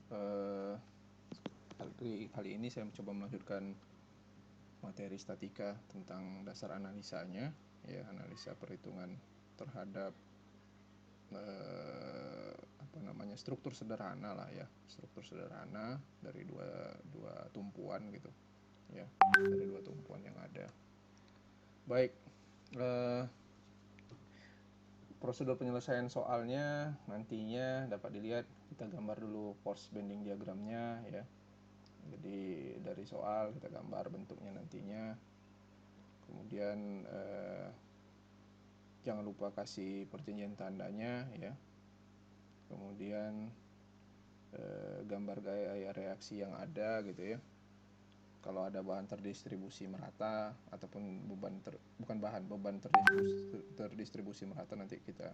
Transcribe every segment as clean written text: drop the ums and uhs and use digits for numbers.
Eh, kali ini saya mencoba melanjutkan materi statika tentang dasar analisanya, ya, analisa perhitungan terhadap struktur sederhana lah ya, struktur sederhana dari dua tumpuan gitu, ya, dari dua tumpuan yang ada. Baik, prosedur penyelesaian soalnya nantinya dapat dilihat, kita gambar dulu force bending diagramnya ya. Jadi dari soal kita gambar bentuknya nantinya. Kemudian jangan lupa kasih perjanjian tandanya ya. Kemudian gambar gaya reaksi yang ada gitu ya. Kalau ada bahan terdistribusi merata ataupun beban terdistribusi merata, nanti kita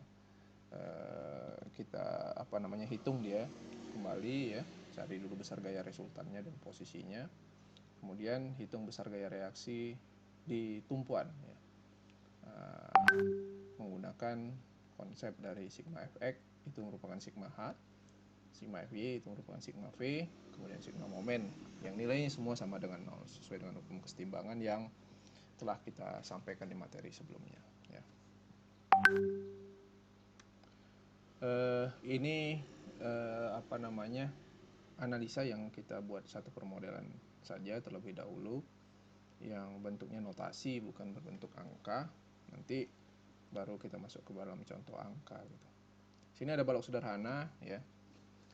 hitung dia kembali ya. Cari dulu besar gaya resultannya dan posisinya. Kemudian hitung besar gaya reaksi di tumpuan ya. Menggunakan konsep dari sigma fx itu merupakan sigma h, sigma fy itu merupakan sigma v, kemudian sigma momen yang nilainya semua sama dengan 0 sesuai dengan hukum kesetimbangan yang telah kita sampaikan di materi sebelumnya ya. Ini analisa yang kita buat satu permodelan saja terlebih dahulu, yang bentuknya notasi bukan berbentuk angka. Nanti baru kita masuk ke dalam contoh angka gitu. Sini ada balok sederhana ya.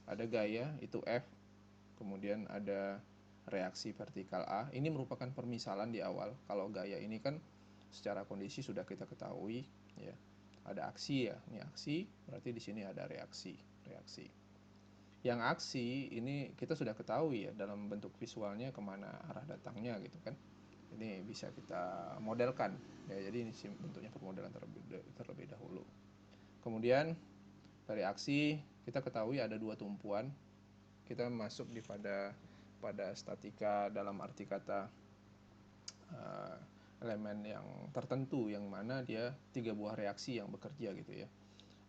Ada gaya itu F, kemudian ada reaksi vertikal A. Ini merupakan permisalan di awal. Kalau gaya ini kan secara kondisi sudah kita ketahui ya. Ada aksi ya, ini aksi, berarti di sini ada reaksi. Yang aksi ini kita sudah ketahui ya, dalam bentuk visualnya kemana arah datangnya gitu kan. Ini bisa kita modelkan ya. Jadi ini bentuknya permodelan terlebih dahulu. Kemudian dari aksi kita ketahui ada dua tumpuan. Kita masuk pada statika dalam arti kata elemen yang tertentu, yang mana dia 3 buah reaksi yang bekerja gitu ya.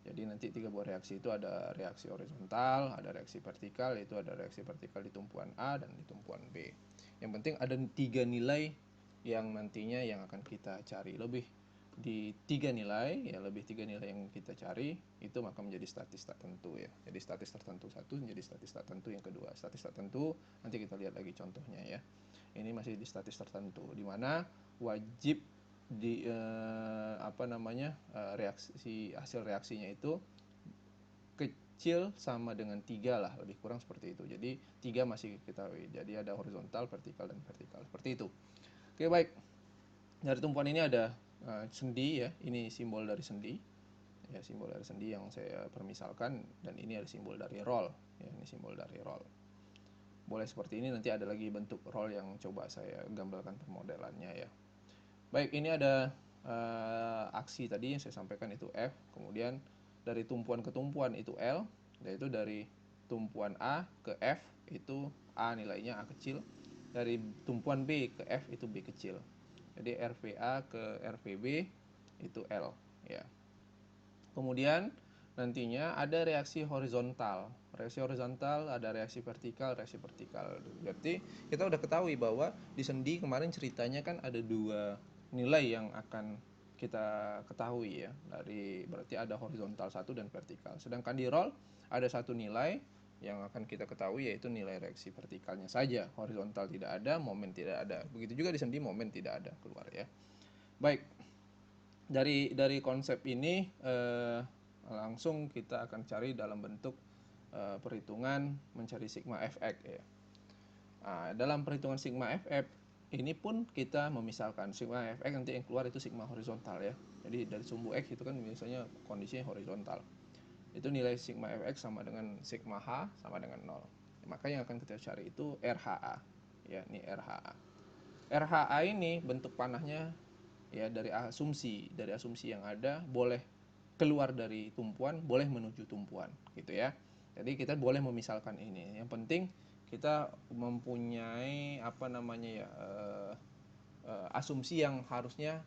Jadi nanti 3 buah reaksi itu ada reaksi horizontal, ada reaksi vertikal, yaitu ada reaksi vertikal di tumpuan A dan di tumpuan B. Yang penting ada 3 nilai yang nantinya yang akan kita cari. Lebih di 3 nilai ya, lebih 3 nilai yang kita cari itu maka menjadi statis tertentu ya. Jadi statis tertentu satu menjadi statis tertentu yang kedua. Statis tertentu nanti kita lihat lagi contohnya ya. Ini masih di statis tertentu, di mana wajib di reaksi, hasil reaksinya itu kecil sama dengan 3 lah, lebih kurang seperti itu. Jadi 3 masih kita, jadi ada horizontal, vertikal, dan vertikal seperti itu. Oke, baik. Dari tumpuan ini ada sendi ya, ini simbol dari sendi ya, simbol dari sendi yang saya permisalkan, dan ini ada simbol dari roll ya, ini simbol dari roll. Boleh seperti ini, nanti ada lagi bentuk roll yang coba saya gambarkan permodelannya ya. Baik, ini ada aksi tadi yang saya sampaikan itu F, kemudian dari tumpuan ke tumpuan itu L, yaitu dari tumpuan A ke F itu A nilainya A kecil, dari tumpuan B ke F itu B kecil. Jadi RVA ke RVB itu L ya. Kemudian nantinya ada reaksi horizontal. Reaksi horizontal ada reaksi vertikal, reaksi vertikal. Berarti kita udah ketahui bahwa di sendi kemarin ceritanya kan ada 2 nilai yang akan kita ketahui ya. Berarti ada horizontal 1 dan vertikal. Sedangkan di roll ada 1 nilai yang akan kita ketahui, yaitu nilai reaksi vertikalnya saja. Horizontal tidak ada, momen tidak ada. Begitu juga di sendi, momen tidak ada keluar ya. Baik, dari konsep ini langsung kita akan cari dalam bentuk perhitungan mencari sigma fx ya. Nah, dalam perhitungan sigma fx ini pun kita memisalkan sigma fx nanti yang keluar itu sigma horizontal ya. Jadi dari sumbu x itu kan biasanya kondisinya horizontal. Itu nilai sigma fx sama dengan sigma h sama dengan 0. Maka yang akan kita cari itu RHA. Ya, ini RHA. RHA ini bentuk panahnya ya, dari asumsi yang ada boleh keluar dari tumpuan, boleh menuju tumpuan gitu ya. Jadi kita boleh memisalkan ini. Yang penting kita mempunyai asumsi yang harusnya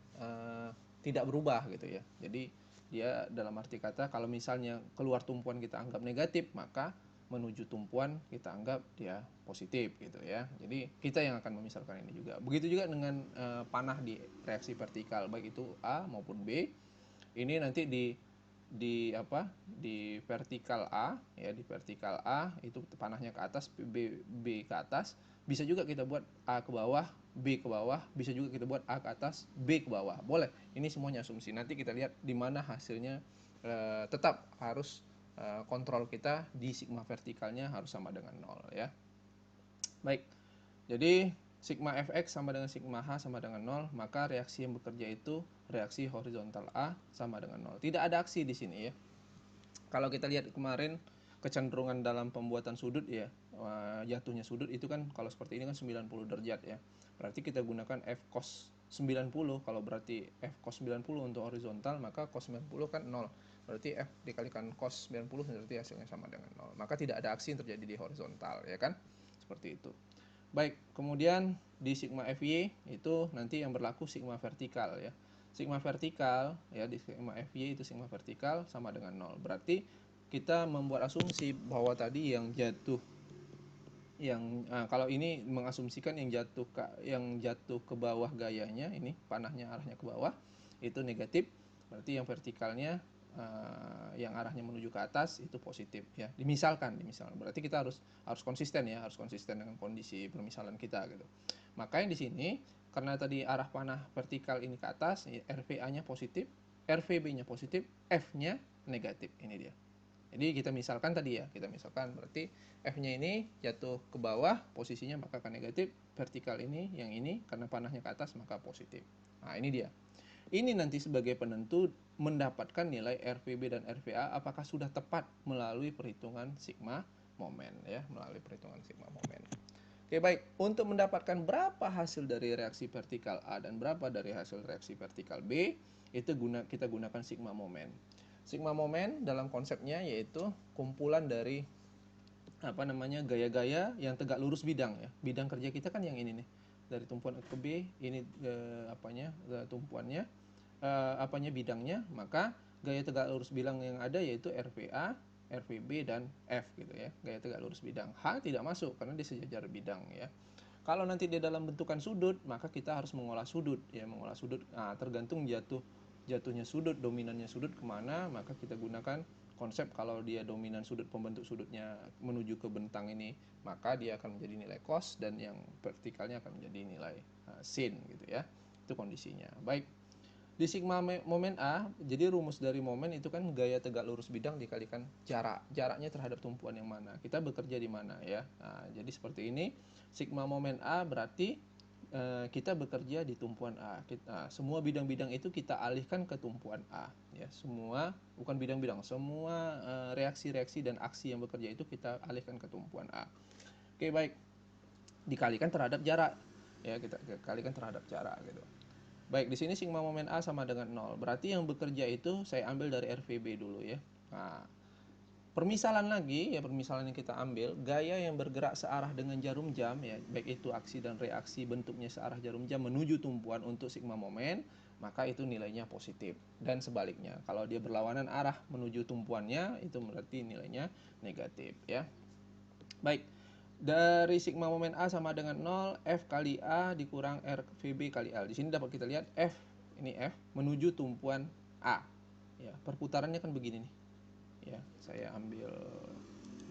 tidak berubah gitu ya. Jadi dia dalam arti kata kalau misalnya keluar tumpuan kita anggap negatif, maka menuju tumpuan kita anggap dia positif gitu ya. Jadi kita yang akan memisalkan ini juga. Begitu juga dengan panah di reaksi vertikal, baik itu A maupun B. Ini nanti di vertikal A ya, di vertikal A itu panahnya ke atas, B ke atas. Bisa juga kita buat A ke bawah, B ke bawah, bisa juga kita buat A ke atas, B ke bawah. Boleh. Ini semuanya asumsi. Nanti kita lihat di mana hasilnya. Tetap harus kontrol kita di sigma vertikalnya harus sama dengan 0 ya. Baik. Jadi sigma fx sama dengan sigma h sama dengan 0, maka reaksi yang bekerja itu reaksi horizontal A sama dengan 0. Tidak ada aksi di sini ya. Kalau kita lihat kemarin kecenderungan dalam pembuatan sudut ya, jatuhnya sudut itu kan kalau seperti ini kan 90 derajat ya. Berarti kita gunakan f cos 90. Kalau berarti f cos 90 untuk horizontal, maka cos 90 kan 0. Berarti f dikalikan cos 90 berarti hasilnya sama dengan 0. Maka tidak ada aksi yang terjadi di horizontal ya kan. Seperti itu. Baik, kemudian di sigma FY itu nanti yang berlaku sigma vertikal ya. Sigma vertikal ya, di sigma FY itu sigma vertikal sama dengan 0. Berarti kita membuat asumsi bahwa tadi yang jatuh kalau ini mengasumsikan yang jatuh ke bawah gayanya, ini panahnya arahnya ke bawah itu negatif. Berarti yang vertikalnya yang arahnya menuju ke atas itu positif ya. Dimisalkan berarti kita harus konsisten ya, harus konsisten dengan kondisi permisalan kita gitu. Makanya di sini karena tadi arah panah vertikal ini ke atas, RVA-nya positif, RVB-nya positif, F-nya negatif. Ini dia. Jadi kita misalkan tadi ya, berarti F-nya ini jatuh ke bawah posisinya maka akan negatif, vertikal ini yang ini karena panahnya ke atas maka positif. Nah, ini dia. Ini nanti sebagai penentu mendapatkan nilai RVB dan RVA apakah sudah tepat melalui perhitungan sigma momen ya, melalui perhitungan sigma momen. Oke, baik. Untuk mendapatkan berapa hasil dari reaksi vertikal A dan berapa dari hasil reaksi vertikal B, itu kita gunakan sigma momen. Sigma momen dalam konsepnya yaitu kumpulan dari gaya-gaya yang tegak lurus bidang ya. Bidang kerja kita kan yang ini nih. Dari tumpuan A ke B, ini tumpuannya bidangnya, maka gaya tegak lurus bidang yang ada yaitu RVA, RVB dan F gitu ya. Gaya tegak lurus bidang. H tidak masuk karena dia sejajar bidang ya. Kalau nanti dia dalam bentukan sudut, maka kita harus mengolah sudut ya, mengolah sudut. Nah, tergantung jatuhnya sudut, dominannya sudut kemana, maka kita gunakan konsep kalau dia dominan sudut, pembentuk sudutnya menuju ke bentang ini, maka dia akan menjadi nilai cos dan yang vertikalnya akan menjadi nilai sin gitu ya. Itu kondisinya. Baik. Di sigma momen A, jadi rumus dari momen itu kan gaya tegak lurus bidang dikalikan jaraknya terhadap tumpuan yang mana. Kita bekerja di mana ya. Nah, jadi seperti ini. Sigma momen A berarti kita bekerja di tumpuan A. Semua bidang-bidang itu kita alihkan ke tumpuan A. Ya, semua bukan bidang-bidang, semua reaksi-reaksi dan aksi yang bekerja itu kita alihkan ke tumpuan A. Oke, baik. Dikalikan terhadap jarak. Ya, kita kalikan terhadap jarak gitu. Baik, di sini sigma momen A sama dengan 0. Berarti yang bekerja itu saya ambil dari RVB dulu ya. Nah, permisalan lagi ya, permisalan yang kita ambil, gaya yang bergerak searah dengan jarum jam ya, baik itu aksi dan reaksi bentuknya searah jarum jam menuju tumpuan untuk sigma momen, maka itu nilainya positif. Dan sebaliknya, kalau dia berlawanan arah menuju tumpuannya, itu berarti nilainya negatif ya. Baik. Dari sigma momen A sama dengan 0, F kali A dikurang RVB kali L. Di sini dapat kita lihat F, ini F, menuju tumpuan A. Ya, perputarannya kan begini nih. Ya, saya ambil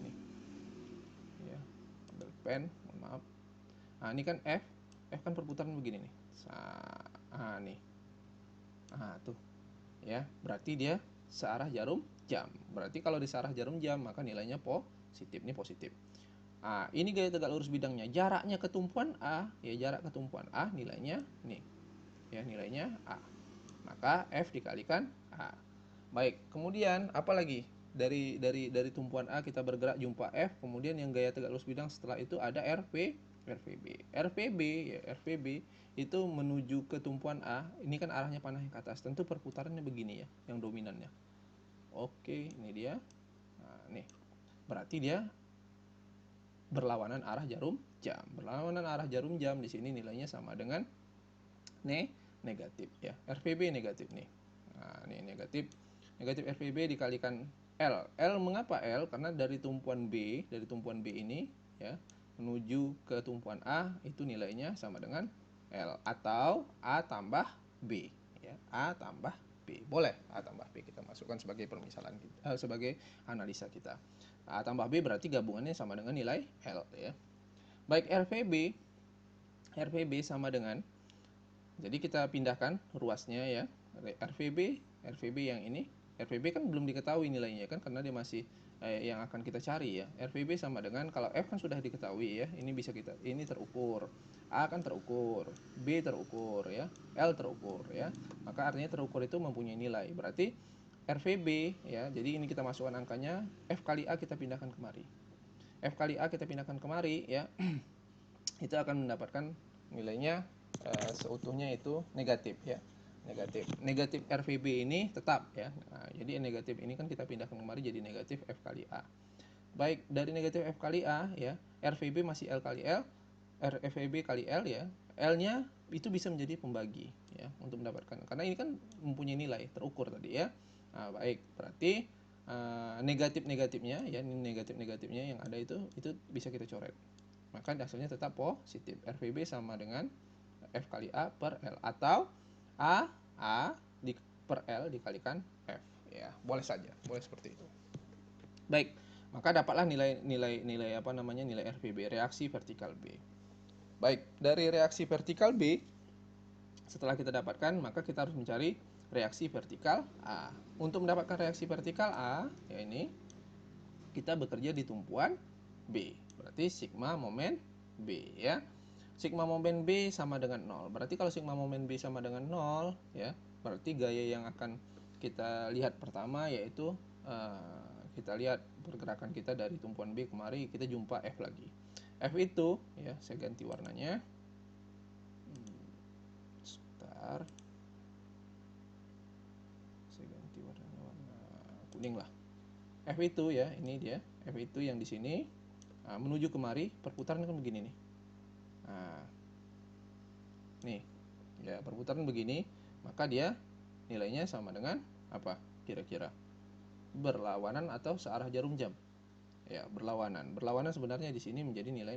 nih. Ya, ambil pen, mohon maaf. Nah, ini kan F. F kan perputaran begini nih. Nih. Tuh. Ya, berarti dia searah jarum jam. Berarti kalau di searah jarum jam, maka nilainya positif. Ini positif. Ini gaya tegak lurus bidangnya. Jaraknya ke tumpuan A, ya jarak ke tumpuan A nilainya nih. Ya, nilainya A. Maka F dikalikan A. Baik, kemudian apa lagi? Dari tumpuan A kita bergerak jumpa F, kemudian yang gaya tegak lurus bidang setelah itu ada RVB. RVB itu menuju ke tumpuan A. Ini kan arahnya panahnya ke atas. Tentu perputarannya begini ya, yang dominannya. Oke, ini dia. Nah, nih. Berarti dia berlawanan arah jarum jam. Berlawanan arah jarum jam di sini nilainya sama dengan negatif ya. RVB negatif nih. Nah, ini negatif. Negatif RVB dikalikan L mengapa L? Karena dari tumpuan B ini ya menuju ke tumpuan A itu nilainya sama dengan L atau A tambah B ya. A tambah B. Boleh A tambah B kita masukkan sebagai permisalan kita, sebagai analisa kita. A tambah B berarti gabungannya sama dengan nilai L ya. Baik, RVB sama dengan, jadi kita pindahkan ruasnya ya. RVB yang ini, RVB kan belum diketahui nilainya kan karena dia masih yang akan kita cari ya. RVB sama dengan, kalau F kan sudah diketahui ya, ini bisa kita, ini terukur, A kan terukur, B terukur ya, L terukur ya. Maka artinya terukur itu mempunyai nilai. Berarti RVB ya, jadi ini kita masukkan angkanya, F kali A kita pindahkan kemari. F kali A kita pindahkan kemari ya. Itu akan mendapatkan nilainya seutuhnya itu negatif ya. Negatif RVB ini tetap ya. Nah, jadi negatif ini kan kita pindahkan kemari jadi negatif F kali A. Baik, dari negatif F kali A ya, RVB masih L kali L, RVB kali L ya. L-nya itu bisa menjadi pembagi ya untuk mendapatkan, karena ini kan mempunyai nilai terukur tadi ya. Nah, baik, berarti negatif-negatifnya ya, ini negatif-negatifnya yang ada itu bisa kita coret. Maka hasilnya tetap positif. RVB sama dengan F kali A per L, atau A per L dikalikan F ya. Boleh saja, boleh seperti itu. Baik, maka dapatlah nilai apa namanya, nilai RVB, reaksi vertikal B. Baik, dari reaksi vertikal B setelah kita dapatkan, maka kita harus mencari reaksi vertikal A. Untuk mendapatkan reaksi vertikal A ya, ini kita bekerja di tumpuan B. Berarti sigma momen B ya. Sigma momen B sama dengan 0. Berarti kalau sigma momen B sama dengan 0 ya, berarti gaya yang akan kita lihat pertama yaitu kita lihat pergerakan kita dari tumpuan B kemari, kita jumpa F lagi. F itu ya, saya ganti warnanya. Sebentar. Saya ganti warnanya warna kuning lah. F itu ya, ini dia. F itu yang di sini menuju kemari, perputaran kan begini nih. Nah, nih ya, perputaran begini, maka dia nilainya sama dengan apa kira-kira? Berlawanan atau searah jarum jam ya. Berlawanan sebenarnya di sini menjadi nilai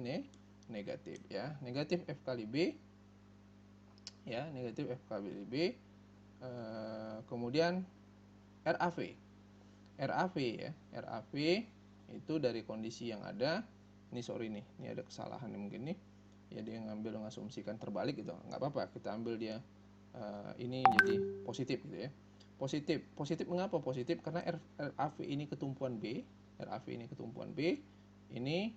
negatif ya. Negatif F kali B ya, negatif F kali B. Kemudian RAV ya, RAV itu dari kondisi yang ada. Ini sorry nih, ini ada kesalahan mungkin nih ya, dia ngambil mengasumsikan terbalik gitu. Nggak apa-apa, kita ambil dia ini jadi positif gitu ya. Positif mengapa positif? Karena RAV ini ketumpuan B, ini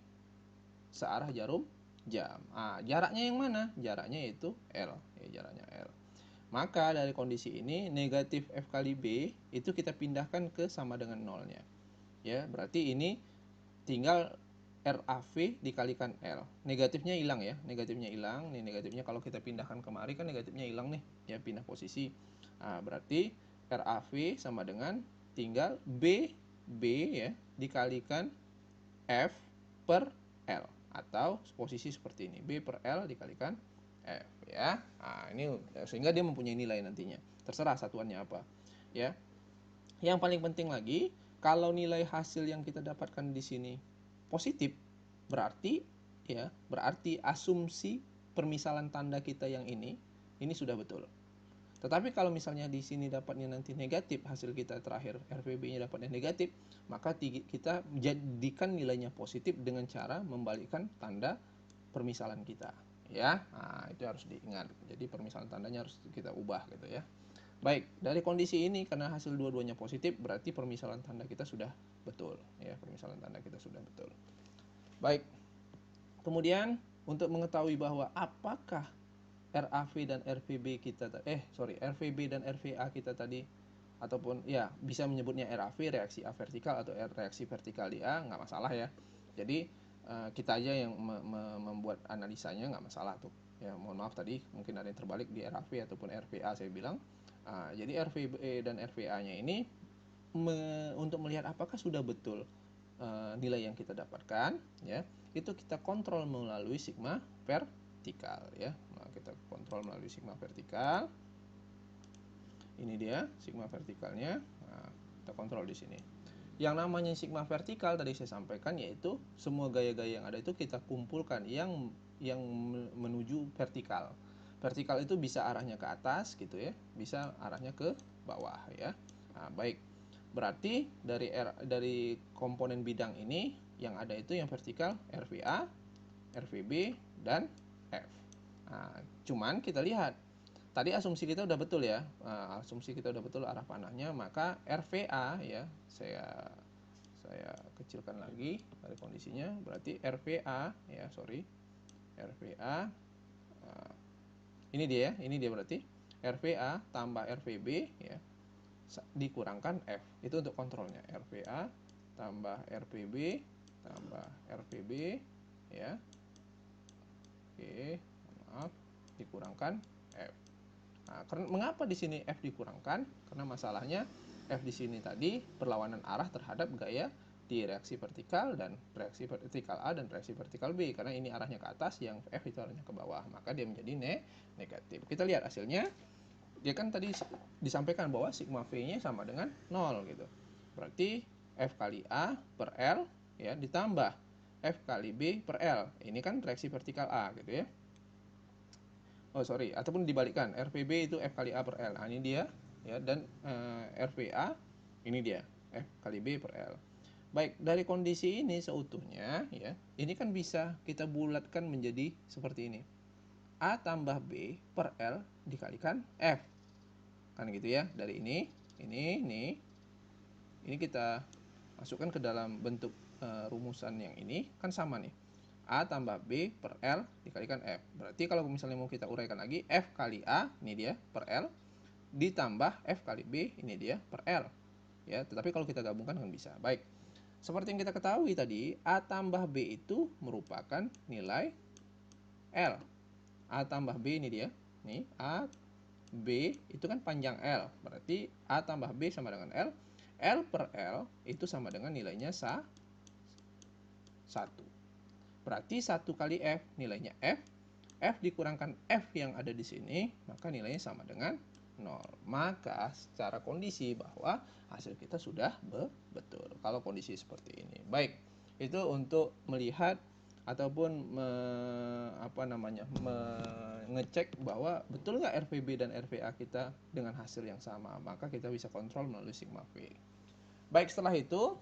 searah jarum jam. Jaraknya yang mana? Jaraknya yaitu L ya, jaraknya L. Maka dari kondisi ini negatif F kali B itu kita pindahkan ke sama dengan nolnya ya. Berarti ini tinggal RAV dikalikan L. Negatifnya hilang ya, negatifnya hilang. Nih negatifnya kalau kita pindahkan kemari kan negatifnya hilang nih ya, pindah posisi. Berarti RAV sama dengan tinggal B ya dikalikan F per L, atau posisi seperti ini, B per L dikalikan F ya. Ini sehingga dia mempunyai nilai nantinya. Terserah satuannya apa ya. Yang paling penting lagi, kalau nilai hasil yang kita dapatkan di sini positif, berarti asumsi permisalan tanda kita yang ini sudah betul. Tetapi kalau misalnya di sini dapatnya nanti negatif, hasil kita terakhir RVB-nya dapatnya negatif, maka kita jadikan nilainya positif dengan cara membalikkan tanda permisalan kita ya. Itu harus diingat. Jadi permisalan tandanya harus kita ubah gitu ya. Baik, dari kondisi ini karena hasil dua-duanya positif, berarti permisalan tanda kita sudah betul ya, permisalan tanda kita sudah betul. Baik. Kemudian untuk mengetahui bahwa apakah RAV dan RVB kita RVB dan RVA kita tadi, ataupun ya bisa menyebutnya RAV, reaksi A vertikal, atau reaksi vertikal di A, nggak masalah ya. Jadi kita aja yang membuat analisanya, nggak masalah tuh ya. Mohon maaf tadi mungkin ada yang terbalik di RAV ataupun RVA saya bilang. Jadi RVB dan RVA-nya ini untuk melihat apakah sudah betul nilai yang kita dapatkan ya, itu kita kontrol melalui sigma vertikal ya. Kita kontrol melalui sigma vertikal. Ini dia sigma vertikalnya. Kita kontrol di sini. Yang namanya sigma vertikal tadi saya sampaikan, yaitu semua gaya-gaya yang ada itu kita kumpulkan yang menuju vertikal. Vertikal itu bisa arahnya ke atas gitu ya, bisa arahnya ke bawah ya. Nah, baik. Berarti dari komponen bidang ini yang ada itu yang vertikal RVA, RVB, dan F. Nah, cuman kita lihat tadi asumsi kita udah betul ya. Asumsi kita udah betul arah panahnya, maka RVA ya, saya kecilkan lagi dari kondisinya. Berarti RVA ya, RVA ini dia berarti RVA tambah RVB ya dikurangkan F. Itu untuk kontrolnya. RVA tambah RVB tambah RVB ya. Oke, maaf, dikurangkan F. Nah, mengapa di sini F dikurangkan? Karena masalahnya F di sini tadi perlawanan arah terhadap gaya di reaksi vertikal dan reaksi vertikal A dan reaksi vertikal B. Karena ini arahnya ke atas, yang F itu arahnya ke bawah, maka dia menjadi negatif. Kita lihat hasilnya. Dia kan tadi disampaikan bahwa sigma V-nya sama dengan 0 gitu. Berarti F kali A per L ya ditambah F kali B per L. Ini kan reaksi vertikal A gitu ya. Oh sorry, ataupun dibalikkan, RVB itu F kali A per L. Nah ini dia ya, dan RVA ini dia F kali B per L. Baik, dari kondisi ini seutuhnya ya, ini kan bisa kita bulatkan menjadi seperti ini. A tambah B per L dikalikan F. Kan gitu ya. Dari ini kita masukkan ke dalam bentuk rumusan yang ini, kan sama nih. A tambah B per L dikalikan F. Berarti kalau misalnya mau kita uraikan lagi, F kali A, ini dia, per L, ditambah F kali B, ini dia, per L. Ya, tetapi kalau kita gabungkan kan bisa. Baik, seperti yang kita ketahui tadi, A tambah B itu merupakan nilai L. A tambah B ini dia. Nih, A, B itu kan panjang L. Berarti A tambah B sama dengan L. L per L itu sama dengan nilainya 1. Berarti 1 kali F nilainya F. F dikurangkan F yang ada di sini, maka nilainya sama dengan 0. Maka secara kondisi bahwa hasil kita sudah betul. Kalau kondisi seperti ini. Baik, itu untuk melihat ataupun mengecek bahwa betul nggak RVB dan RVA kita dengan hasil yang sama. Maka kita bisa kontrol melalui sigma V. Baik, setelah itu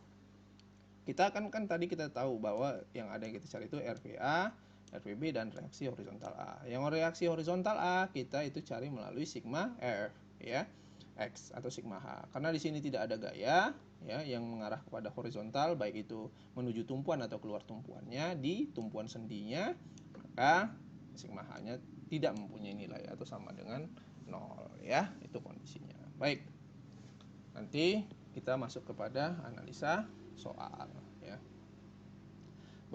kita kan tadi kita tahu bahwa yang ada yang kita cari itu RVA, RVB, dan reaksi horizontal A. Yang reaksi horizontal A kita itu cari melalui sigma F ya, X atau sigma H. Karena di sini tidak ada gaya ya yang mengarah kepada horizontal, baik itu menuju tumpuan atau keluar tumpuannya di tumpuan sendinya, maka sigma H-nya tidak mempunyai nilai atau sama dengan 0 ya. Itu kondisinya. Baik. Nanti kita masuk kepada analisa soal ya.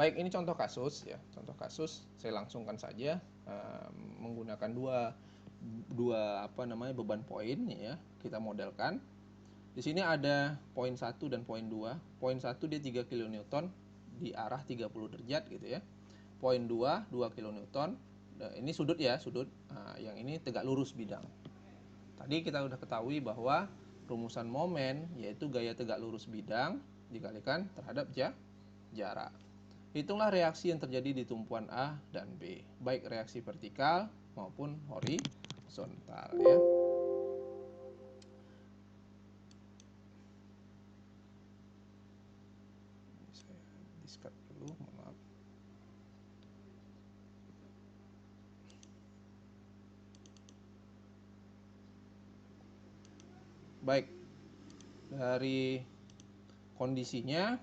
Baik, ini contoh kasus ya. Contoh kasus saya langsungkan saja menggunakan dua beban poin ya. Kita modelkan. Di sini ada poin 1 dan poin 2. Poin 1 dia 3 kN di arah 30 derajat gitu ya. Poin 2 kN. Ini sudut ya, sudut. Yang ini tegak lurus bidang. Tadi kita udah ketahui bahwa rumusan momen yaitu gaya tegak lurus bidang dikalikan terhadap jarak. Hitunglah reaksi yang terjadi di tumpuan A dan B, baik reaksi vertikal maupun horizontal ya. Saya discard dulu, maaf. Baik, dari kondisinya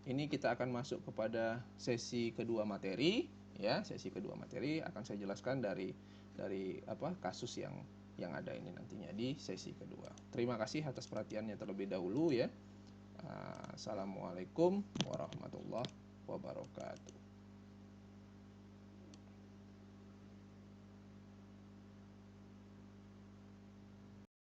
ini kita akan masuk kepada sesi kedua materi ya. Sesi kedua materi akan saya jelaskan dari kasus yang ada ini nantinya di sesi kedua. Terima kasih atas perhatiannya terlebih dahulu ya. Assalamualaikum warahmatullahi wabarakatuh.